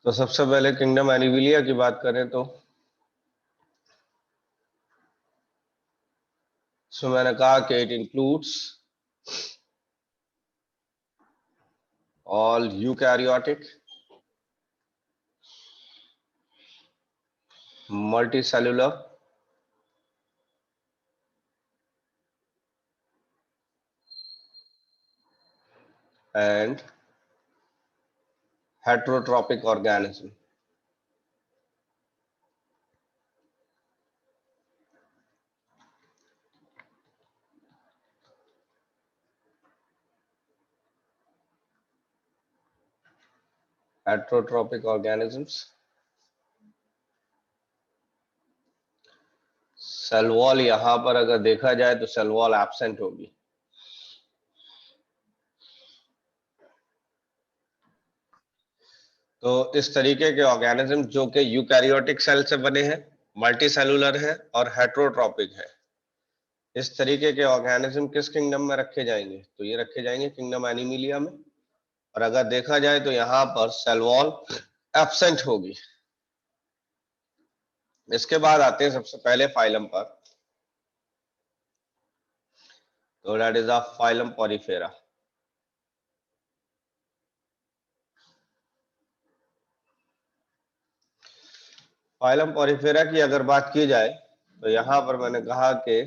तो सबसे पहले किंगडम एनिविलिया की बात करें तो मैंने कहा कि it includes all eukaryotic multicellular and heterotrophic organism. Heterotrophic organisms. Cell wall यहां पर अगर देखा जाए तो सेल वॉल एब्सेंट होगी। तो इस तरीके के ऑर्गेनिज्म जो कि यूकैरियोटिक सेल से बने हैं, मल्टीसेलुलर है और हेटरोट्रॉपिक है, इस तरीके के ऑर्गेनिज्म किस किंगडम में रखे जाएंगे? तो ये रखे जाएंगे किंगडम एनिमिलिया में। और अगर देखा जाए तो यहां पर सेल वॉल एब्सेंट होगी। इसके बाद आते हैं सबसे पहले फाइलम पर, तो that is a phylum Porifera. Phylum Porifera की अगर बात की जाए तो यहां पर मैंने कहा कि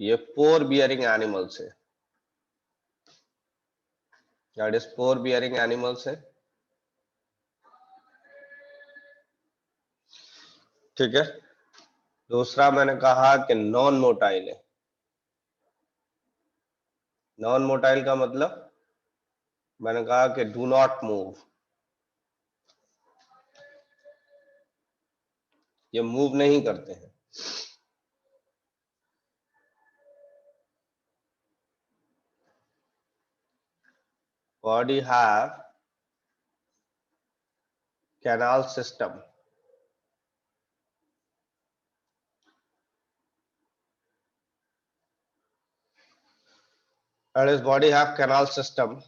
ये पोर बियरिंग एनिमल्स है, that is pour bearing animals है। ठीक है। दूसरा मैंने कहा कि नॉन मोटाइल है। नॉन मोटाइल का मतलब मैंने कहा कि डू नॉट मूव, ये मूव नहीं करते हैं। Body have canal system, that is body have canal system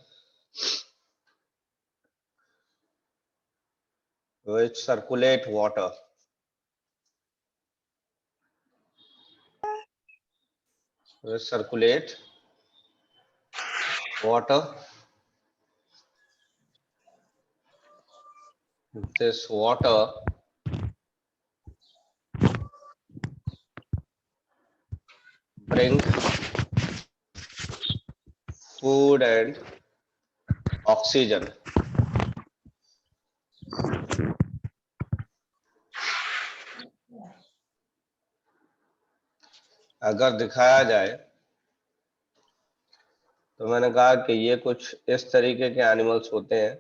which circulate water, which circulate water. This water bring food and oxygen. अगर दिखाया जाए तो मैंने कहा कि ये कुछ इस तरीके के एनिमल्स होते हैं।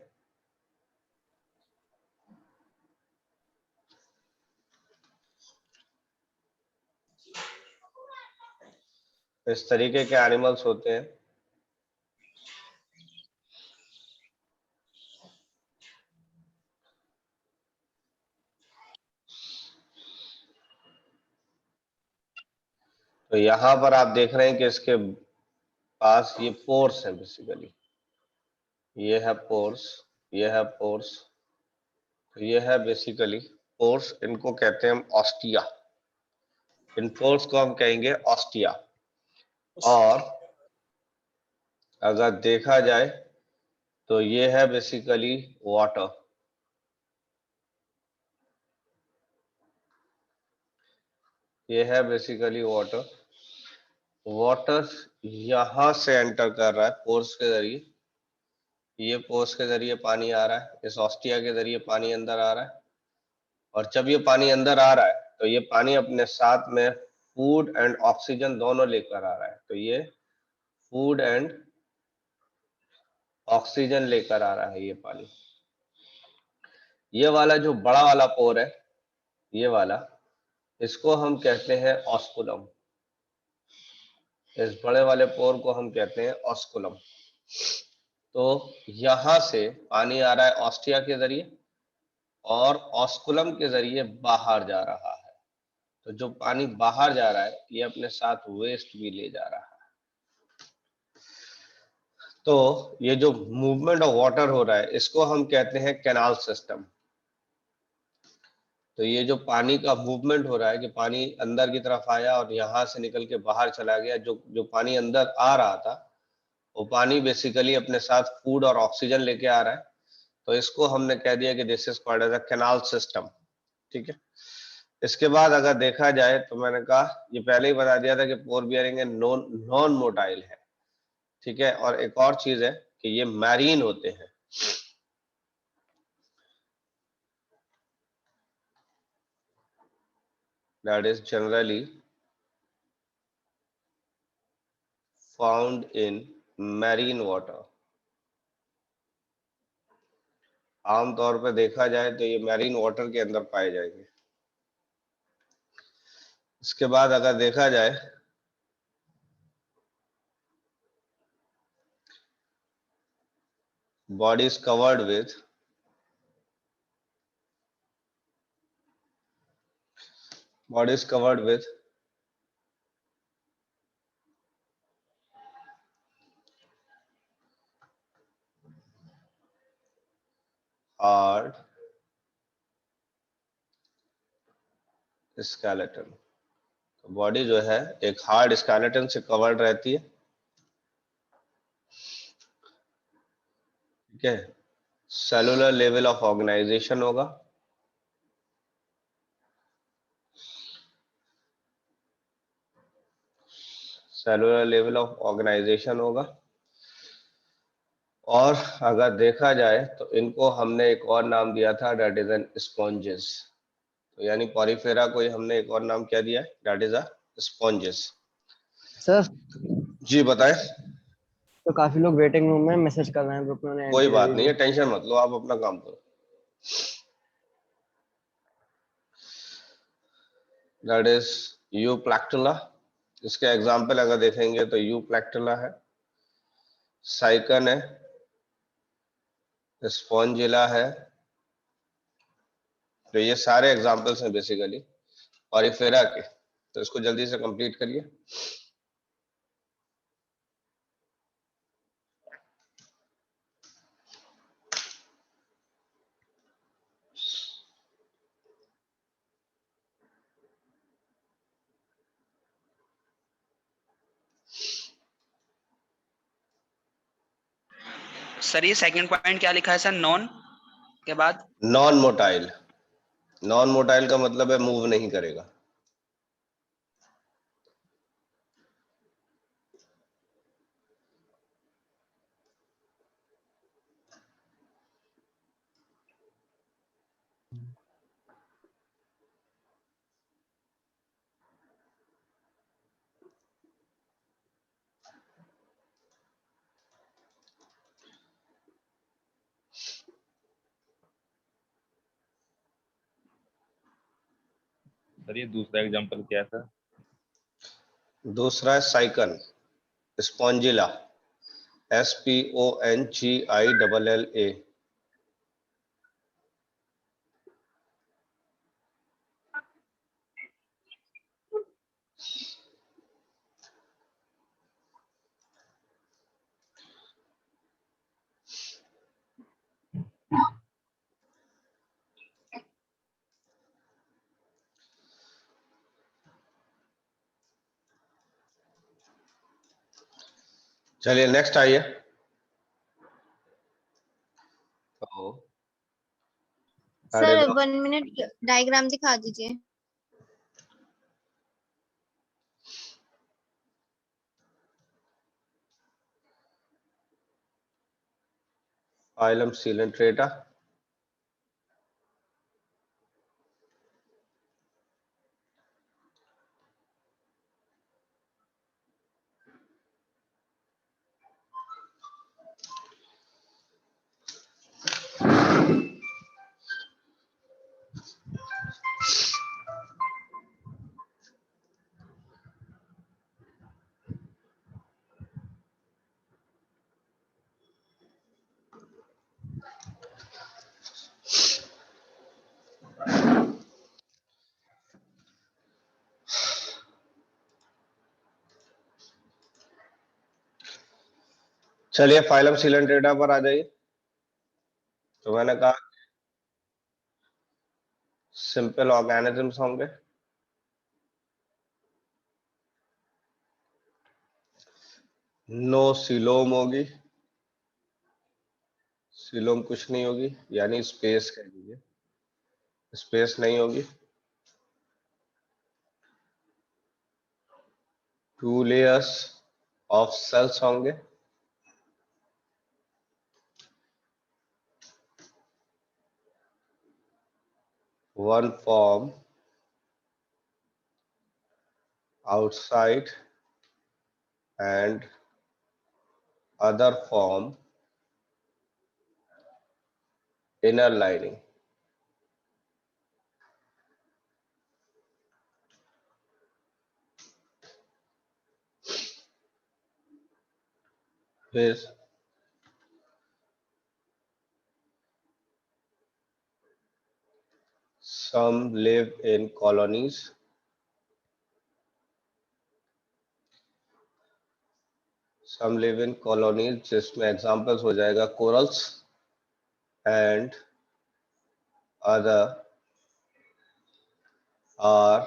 इस तरीके के एनिमल्स होते हैं। तो यहां पर आप देख रहे हैं कि इसके पास ये पोर्स है बेसिकली, ये है पोर्स, ये है पोर्स, तो ये है बेसिकली पोर्स। इनको कहते हैं हम ऑस्टिया, इन पोर्स को हम कहेंगे ऑस्टिया। और अगर देखा जाए तो ये है बेसिकली वाटर, ये है बेसिकली वाटर। वाटर यहां से एंटर कर रहा है पोर्स के जरिए, ये पोर्स के जरिए पानी आ रहा है, इस ऑस्टिया के जरिए पानी अंदर आ रहा है। और जब ये पानी अंदर आ रहा है तो ये पानी अपने साथ में फूड एंड ऑक्सीजन दोनों लेकर आ रहा है। तो ये फूड एंड ऑक्सीजन लेकर आ रहा है ये पानी। ये वाला जो बड़ा वाला पोर है, ये वाला, इसको हम कहते हैं ऑस्कुलम। इस बड़े वाले पोर को हम कहते हैं ऑस्कुलम। तो यहां से पानी आ रहा है ऑस्टिया के जरिए और ऑस्कुलम के जरिए बाहर जा रहा है। तो जो पानी बाहर जा रहा है ये अपने साथ वेस्ट भी ले जा रहा है। तो ये जो मूवमेंट ऑफ वाटर हो रहा है इसको हम कहते हैं कैनाल सिस्टम। तो ये जो पानी का मूवमेंट हो रहा है कि पानी अंदर की तरफ आया और यहाँ से निकल के बाहर चला गया, जो जो पानी अंदर आ रहा था वो पानी बेसिकली अपने साथ फूड और ऑक्सीजन लेके आ रहा है। तो इसको हमने कह दिया कि this is called as a canal system. ठीक है। इसके बाद अगर देखा जाए तो मैंने कहा ये पहले ही बता दिया था कि पोर बियरिंग नॉन नॉन मोटाइल है। ठीक है। और एक और चीज है कि ये मैरीन होते हैं। That is generally found in marine water. आमतौर पर देखा जाए तो ये मैरीन वाटर के अंदर पाए जाएंगे। इसके बाद अगर देखा जाए body is covered with body is covered with hard skeleton। तो बॉडी जो है एक हार्ड स्केलेटन से कवर्ड रहती है। ठीक है। सेलुलर लेवल ऑफ ऑर्गेनाइजेशन होगा। सेलुलर लेवल ऑफ ऑर्गेनाइजेशन होगा। और अगर देखा जाए तो इनको हमने एक और नाम दिया था, दैट इज एन स्पॉन्जेस। तो यानी पॉरीफेरा को हमने एक और नाम क्या दिया है, that is a sponges. Sir ji बताएं। तो काफी लोग वेटिंग रूम में मैसेज कर रहे हैं ग्रुप में, उन्हें कोई एंट्री दे बात नहीं दीजिए। है, टेंशन मत लो, आप अपना काम करो। That is Euplectella. इसके एग्जाम्पल अगर देखेंगे तो यू प्लैक्टुला है, साइकन है, स्पॉन्जिला है। तो ये सारे एग्जाम्पल्स हैं बेसिकली पॉरीफेरा के। तो इसको जल्दी से कंप्लीट करिए। सर ये सेकंड पॉइंट क्या लिखा है सर, नॉन के बाद? Non motile. नॉन मोटाइल का मतलब है मूव नहीं करेगा। सर ये दूसरा एग्जांपल क्या था? दूसरा है साइकन, स्पॉन्जिला, SPONGILLA। चलिए नेक्स्ट आइए। तो सर 1 मिनट डायग्राम दिखा दीजिए। फाइलम सिलेंट्रेटा, चलिए फाइलम सिलेंट्रेटा पर आ जाइए। तो मैंने कहा सिंपल ऑर्गेनिजम्स होंगे, नो सिलोम होगी, सिलोम कुछ नहीं होगी, यानी स्पेस कह दीजिए, स्पेस नहीं होगी। 2 लेयर्स ऑफ सेल्स होंगे, one form outside and other form inner lining. फिर some live in colonies, some live in colonies जिसमें examples हो जाएगा corals and other are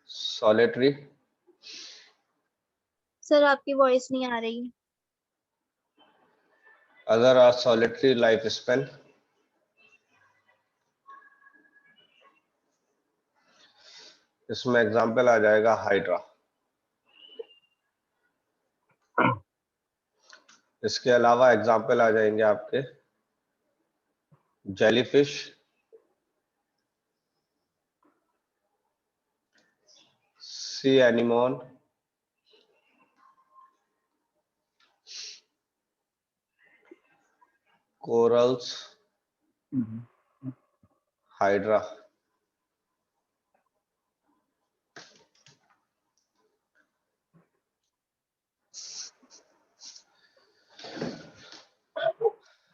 solitary, sir आपकी वॉइस नहीं आ रही। other are solitary lifespan, इसमें example आ जाएगा हाइड्रा। इसके अलावा एग्जाम्पल आ जाएंगे आपके जेलीफिश, सी एनिमोन, कोरल्स, हाइड्रा।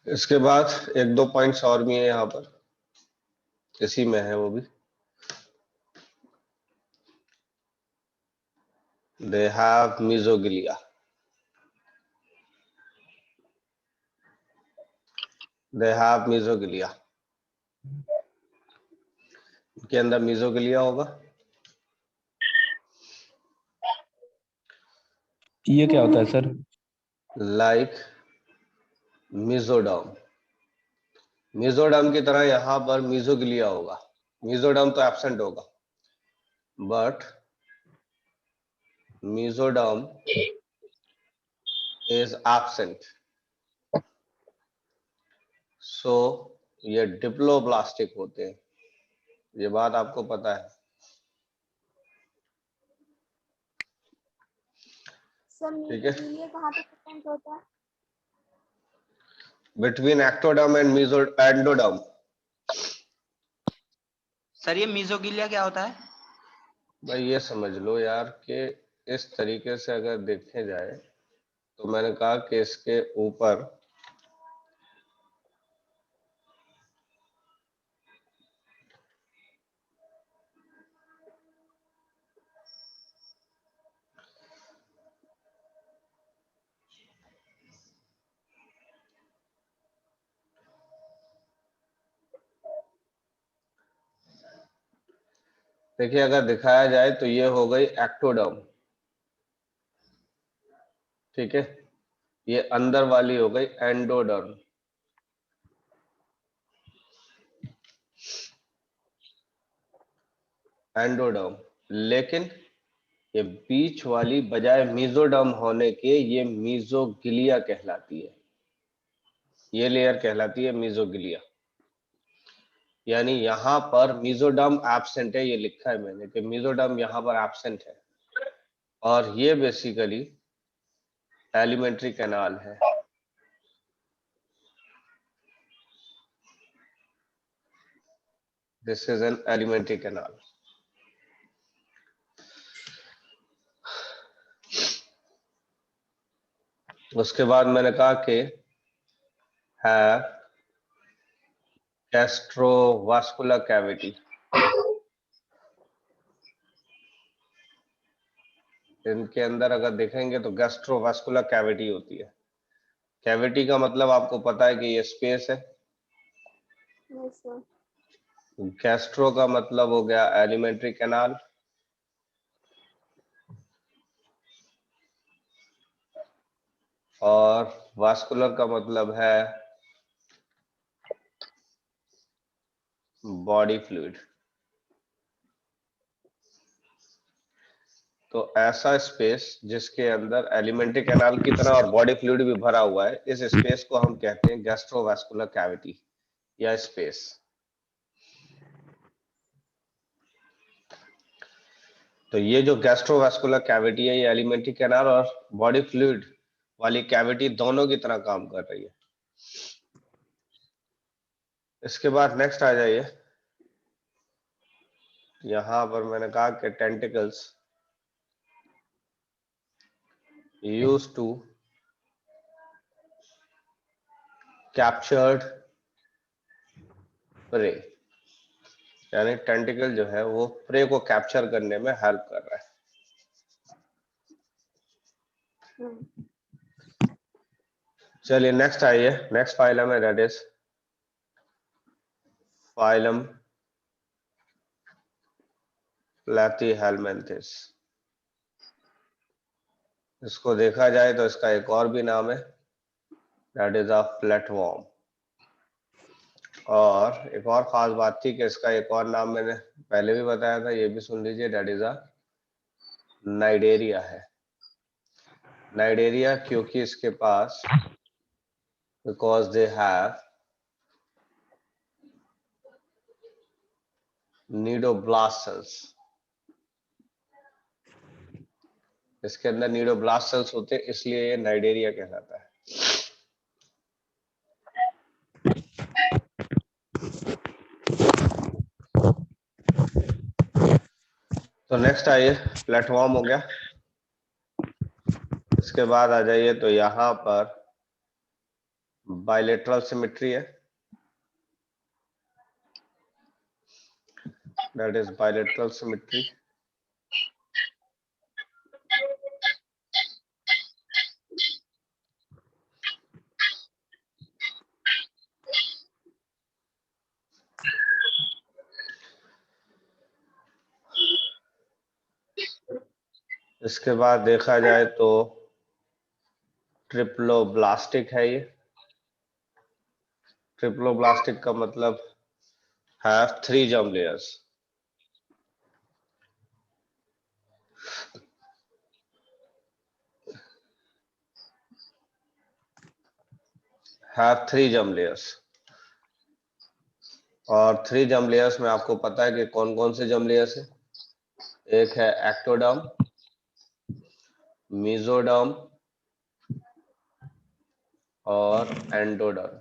इसके बाद एक दो पॉइंट्स और भी हैं यहाँ पर, इसी में है वो भी। दे हैव मीजोगिलिया, दे हैव मीजोगिलिया, के अंदर मीजोगिलिया होगा। ये क्या होता है सर? लाइक मीजोडर्म, मीजोडर्म की तरह यहाँ पर मीजोगिलिया होगा। मीजोडर्म तो एब्सेंट होगा, बट मीजोडर्म इज एब्सेंट, सो ये डिप्लोब्लास्टिक होते हैं, ये बात आपको पता है। सर ठीक है, मीजोग्लिया कहाँ पे प्रेजेंट होता है? Between ectoderm and endoderm. Sir ये मीजोगिलिया क्या होता है? भाई ये समझ लो यार कि इस तरीके से अगर देखे जाए तो मैंने कहा कि इसके ऊपर देखिए अगर दिखाया जाए तो ये हो गई एक्टोडर्म, ठीक है, ये अंदर वाली हो गई एंडोडर्म। एंडोडर्म, लेकिन ये बीच वाली बजाय मीजोडर्म होने के ये मीजोगिलिया कहलाती है, ये लेयर कहलाती है मीजोगिलिया। यानी यहाँ पर मीजोडर्म एब्सेंट है, ये लिखा है मैंने कि मीजोडर्म यहाँ पर एब्सेंट है, और ये बेसिकली एलिमेंट्री कैनाल है। This is an alimentary canal. उसके बाद मैंने कहा कि है गैस्ट्रोवास्कुलर कैविटी, इनके अंदर अगर देखेंगे तो गैस्ट्रोवास्कुलर कैविटी होती है। कैविटी का मतलब आपको पता है कि ये स्पेस है। Yes sir. गैस्ट्रो का मतलब हो गया एलिमेंट्री कैनाल, और वास्कुलर का मतलब है बॉडी फ्लूइड। तो ऐसा स्पेस जिसके अंदर एलिमेंट्री कैनाल की तरह और बॉडी फ्लूइड भी भरा हुआ है, इस स्पेस को हम कहते हैं गैस्ट्रोवास्कुलर कैविटी या स्पेस। तो ये जो गैस्ट्रोवास्कुलर कैविटी है, ये एलिमेंट्री कैनाल और बॉडी फ्लूइड वाली कैविटी दोनों की तरह काम कर रही है। इसके बाद नेक्स्ट आ जाइए। यहां पर मैंने कहा कि tentacles used to captured prey, यानी टेंटिकल जो है वो प्रे को कैप्चर करने में हेल्प कर रहा है। चलिए नेक्स्ट आइए, नेक्स्ट फाइलम है दैट इज फाइलम प्लैटीहेलमिन्थेस। इसको देखा जाए तो इसका एक और भी नाम है, दैट इज अ फ्लैटवर्म। और एक और खास बात थी कि इसका एक और नाम मैंने पहले भी बताया था, ये भी सुन लीजिए, दैट इज अ नाइडेरिया है। नाइडेरिया क्योंकि इसके पास because they have cnidoblast cells, इसके अंदर नीडोब्लास्ट सेल्स होते हैं, इसलिए ये नाइडेरिया कहलाता है। तो नेक्स्ट आइए, प्लेटफॉर्म हो गया। इसके बाद आ जाइए तो यहां पर बायलेटरल सिमेट्री है, दैट इज बायलेटरल सिमेट्री। इसके बाद देखा जाए तो ट्रिप्लोब्लास्टिक है ये। ट्रिप्लोब्लास्टिक का मतलब have 3 germ layers. Have 3 germ layers, और 3 जर्म लेयर्स में आपको पता है कि कौन कौन से जर्म लेयर्स है। एक है एक्टोडर्म, मेसोडर्म और एंडोडर्म।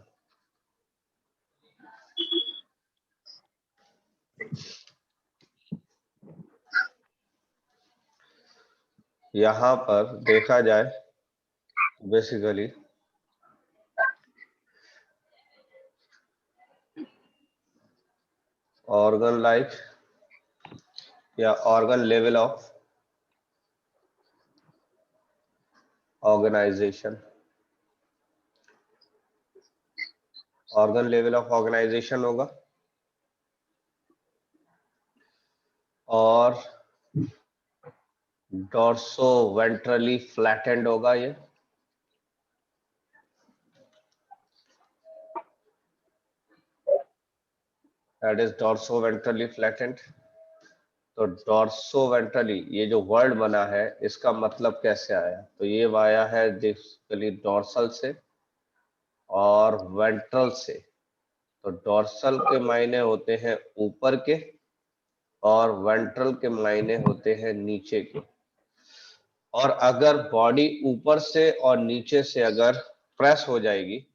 यहां पर देखा जाए बेसिकली ऑर्गन लाइक या organ level of organisation, organ level of organisation होगा, और डॉर्सो वेंट्रली फ्लैटेंड होगा ये। That is dorso ventrally flattened. तो डॉर्सो वेंट्रली ये जो वर्ड बना है, इसका मतलब कैसे आया, तो ये आया है बेसिकली डॉर्सल से और वेंट्रल से। तो डॉर्सल के मायने होते हैं ऊपर के, और वेंट्रल के मायने होते हैं नीचे के। और अगर बॉडी ऊपर से और नीचे से अगर प्रेस हो जाएगी,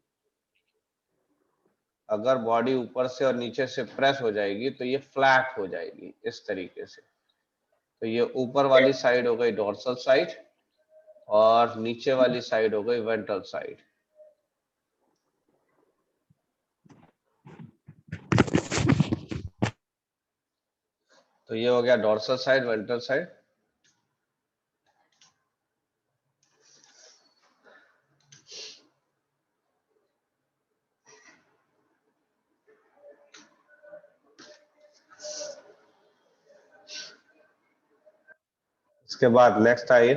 अगर बॉडी ऊपर से और नीचे से प्रेस हो जाएगी तो ये फ्लैट हो जाएगी इस तरीके से। तो ये ऊपर वाली साइड हो गई डॉर्सल साइड, और नीचे वाली साइड हो गई वेंट्रल साइड। तो ये हो गया डॉर्सल साइड, वेंट्रल साइड। इसके बाद नेक्स्ट आइए,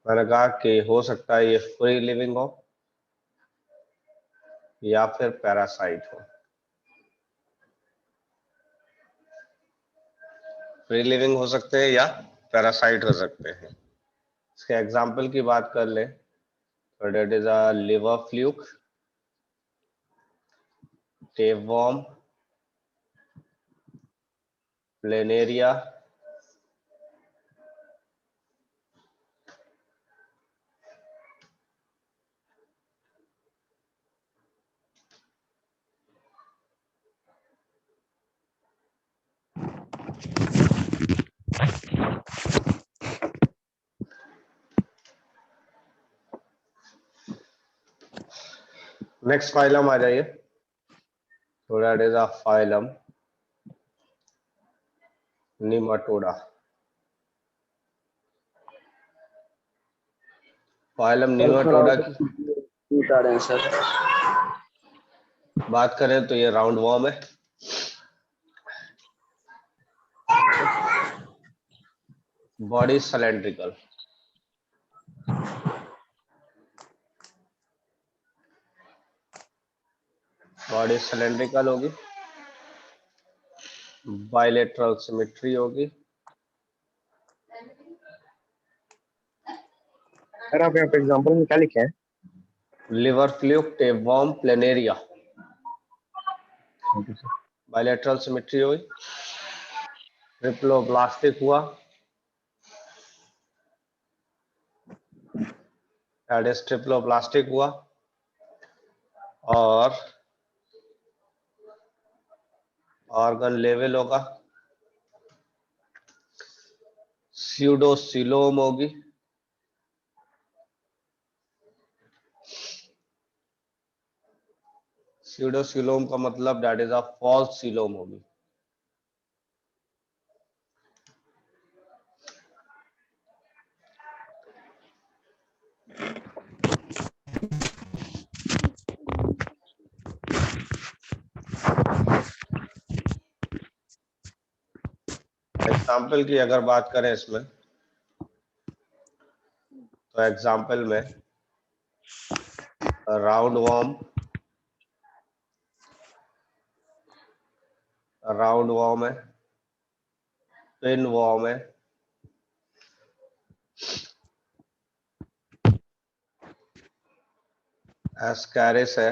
मैंने कहा कि हो सकता है ये फ्री लिविंग हो या फिर पैरासाइट हो। फ्री लिविंग हो सकते हैं या पैरासाइट हो सकते हैं। इसके एग्जाम्पल की बात कर ले तो that is a liver fluke, tapeworm, planaria, next phylum आ जाइए, तो that is a phylum Nematoda. Phylum Nematoda की आ रहे हैं सर। बात करें तो ये राउंड वॉर्म है, बॉडी सिलेंड्रिकल, बॉडी सिलेंड्रिकल होगी, बाइलेटरल सिमेट्री होगी। सर आप यहाँ पे एग्जांपल में क्या लिखे हैं? Liver fluke, tapeworm, planaria, thank you sir. Bilateral symmetry हुई, ट्रिप्लोब्लास्टिक हुआ, दैट इज ट्रिप्लोब्लास्टिक हुआ, और ऑर्गन लेवल होगा, स्यूडोसिलोम होगी, स्यूडोसिलोम का मतलब that is a false coelom होगी। एग्जाम्पल की अगर बात करें इसमें, तो एग्जाम्पल में राउंड वॉर्म, राउंड वॉर्म है, पिन वॉर्म है, एस्कैरिस है,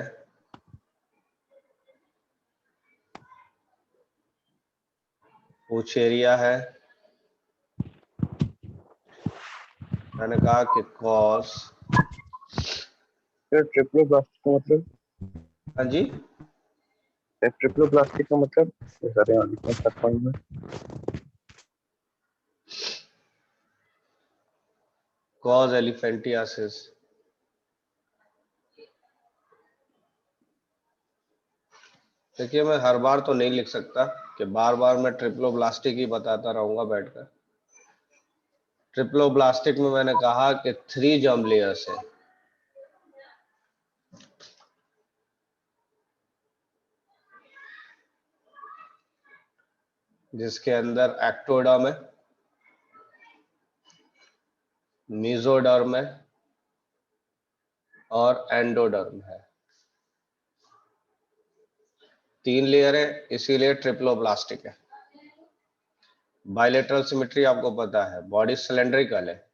पूछेरिया है। मैंने कहा कि कॉज, सर ट्रिप्लोब्लास्टिक का मतलब? हाँ जी, ट्रिप्लोब्लास्टिक का मतलब सर यहाँ लिखा है थर्ड पॉइंट में। Cause elephantiasis. देखिए मैं हर बार तो नहीं लिख सकता कि बार बार मैं ट्रिप्लोब्लास्टिक ही बताता रहूंगा बैठकर। ट्रिप्लोब्लास्टिक में मैंने कहा कि 3 जर्म लेयर्स है, जिसके अंदर एक्टोडर्म है, मेसोडर्म है और एंडोडर्म है। 3 लेयर है, इसीलिए ट्रिप्लोब्लास्टिक है। बाइलेटरल सिमेट्री आपको पता है, बॉडी सिलेंड्रिकल है।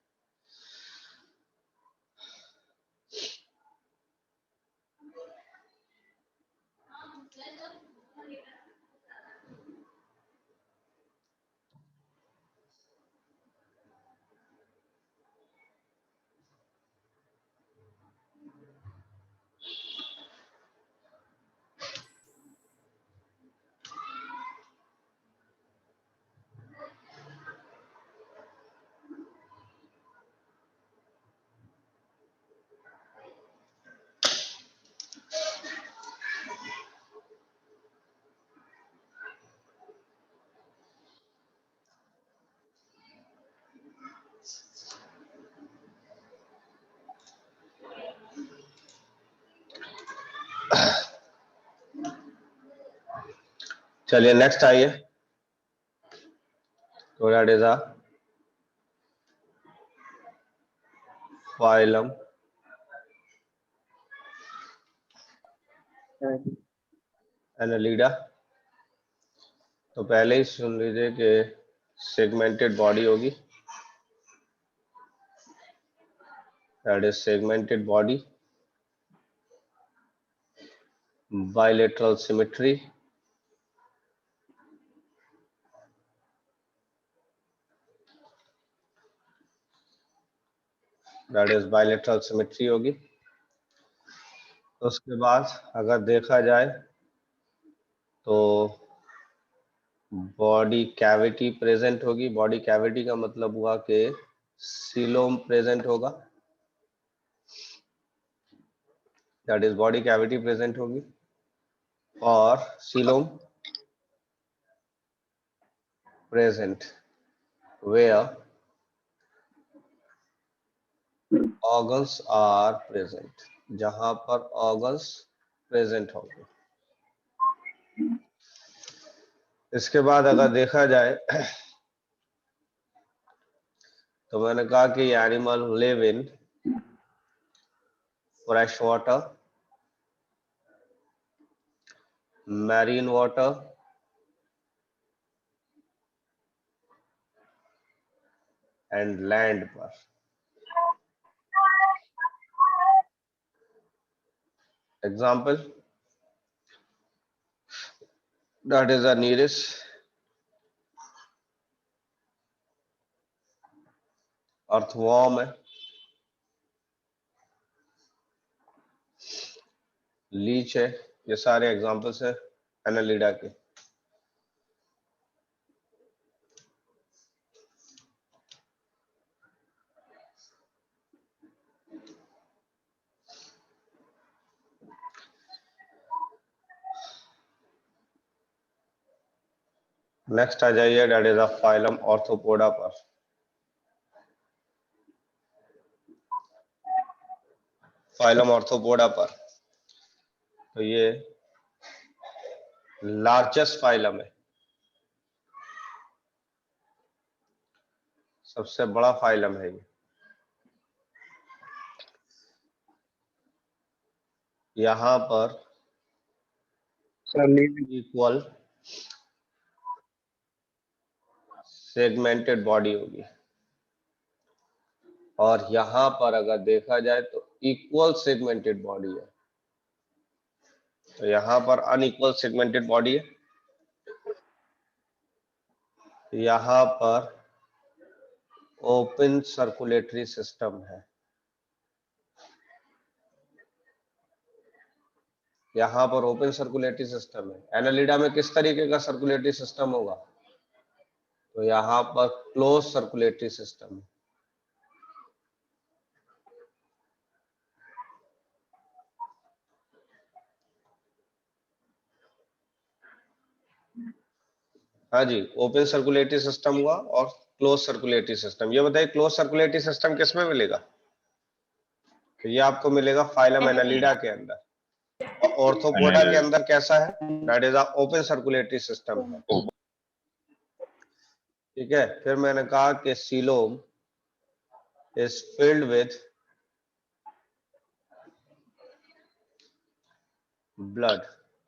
चलिए नेक्स्ट आइए, तो that is a phylum annelida. तो पहले ही सुन लीजिए कि सेगमेंटेड बॉडी होगी, that is segmented body, bilateral symmetry, that is bilateral symmetry होगी। उसके बाद अगर देखा जाए तो बॉडी कैविटी प्रेजेंट होगी। बॉडी कैविटी का मतलब हुआ कि सीलोम प्रेजेंट होगा, that is body cavity present होगी। और coelom present where organs are present, जहां पर ऑर्गन्स प्रेजेंट होंगे। इसके बाद अगर देखा जाए तो मैंने कहा कि animal live in fresh water, marine water, and land पर। Example, that is a Nereis, earthworm है, लीच है। ये सारे एग्जांपल्स हैं एनालिडा के। नेक्स्ट आ जाइए, that is a phylum arthropoda पर। फाइलम ऑर्थोपोडा पर तो ये लार्जेस्ट फाइलम है, सबसे बड़ा फाइलम है ये। यहाँ पर sir leave equal segmented body होगी, और यहाँ पर अगर देखा जाए तो इक्वल सेगमेंटेड बॉडी है। तो यहाँ पर अनइक्वल सेगमेंटेड बॉडी है, यहाँ पर ओपन सर्कुलेटरी सिस्टम है, यहाँ पर ओपन सर्कुलेटरी सिस्टम है। एनालिडा में किस तरीके का सर्कुलेटरी सिस्टम होगा? तो यहाँ पर क्लोज सर्कुलेटरी सिस्टम है। हाँ जी, ओपन सर्कुलेटरी सिस्टम हुआ और क्लोज सर्कुलेटरी सिस्टम। ये बताइए क्लोज सर्कुलेटरी सिस्टम किस में मिलेगा? तो ये आपको मिलेगा फाइलम एनालिडा के अंदर, और ऑर्थोपोडा के अंदर कैसा है? That is a open circulatory system है। ठीक है, फिर मैंने कहा कि coelom is filled with blood,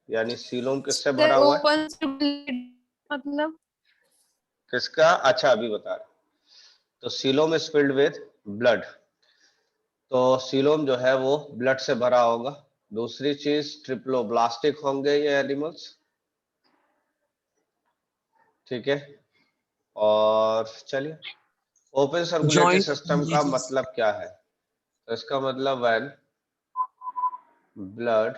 यानी सीलोम किससे भरा हुआ है? ओपन मतलब किसका? अच्छा अभी बता रहे। तो coelom is filled with blood, तो सीलोम जो है वो ब्लड से भरा होगा। दूसरी चीज ट्रिप्लोब्लास्टिक होंगे ये एनिमल्स, ठीक है। और चलिए, ओपन सर्कुलेटरी सिस्टम का मतलब क्या है? तो इसका मतलब when blood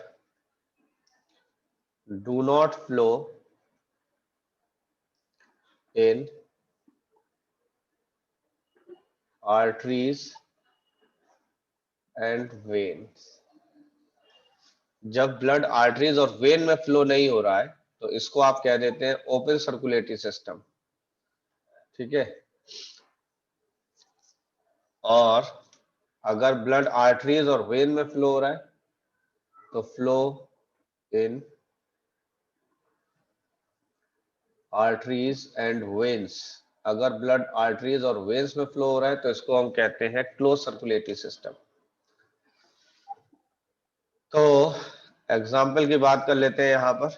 do not flow in arteries and veins. जब ब्लड आर्टरीज और वेन में फ्लो नहीं हो रहा है तो इसको आप कह देते हैं ओपन सर्कुलेटरी सिस्टम, ठीक है। और अगर ब्लड आर्टरीज और वेन में फ्लो हो रहा है तो flow in arteries and veins अगर ब्लड आर्टरीज और वेन्स में फ्लो हो रहा है तो इसको हम कहते हैं क्लोज सर्कुलेटरी सिस्टम। तो एग्जाम्पल की बात कर लेते हैं यहाँ पर।